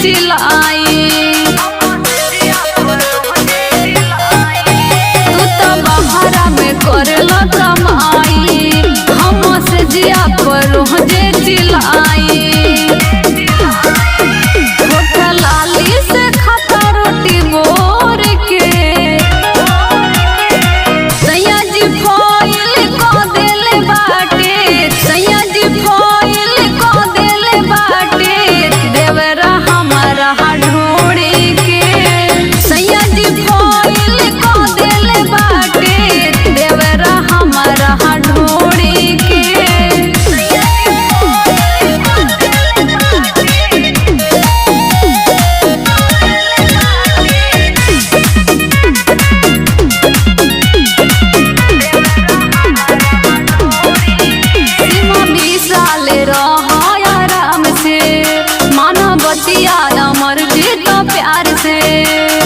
चिल्लाई। तू तो बहरा में करेला कमाई, हमसे जिया पर रोजे चिल्लाई। लाली से खाता रोटी बोर के सैया जी फॉइल को देले बाटे, सैया जी फॉइल को देले बाटे, देवरा हमारा ढोड़ी के। सैया जी फॉइल को देले बाटे, देवरा हमारा ढोड़ी के। आराम से माना बतिया मर्जी तो प्यार से।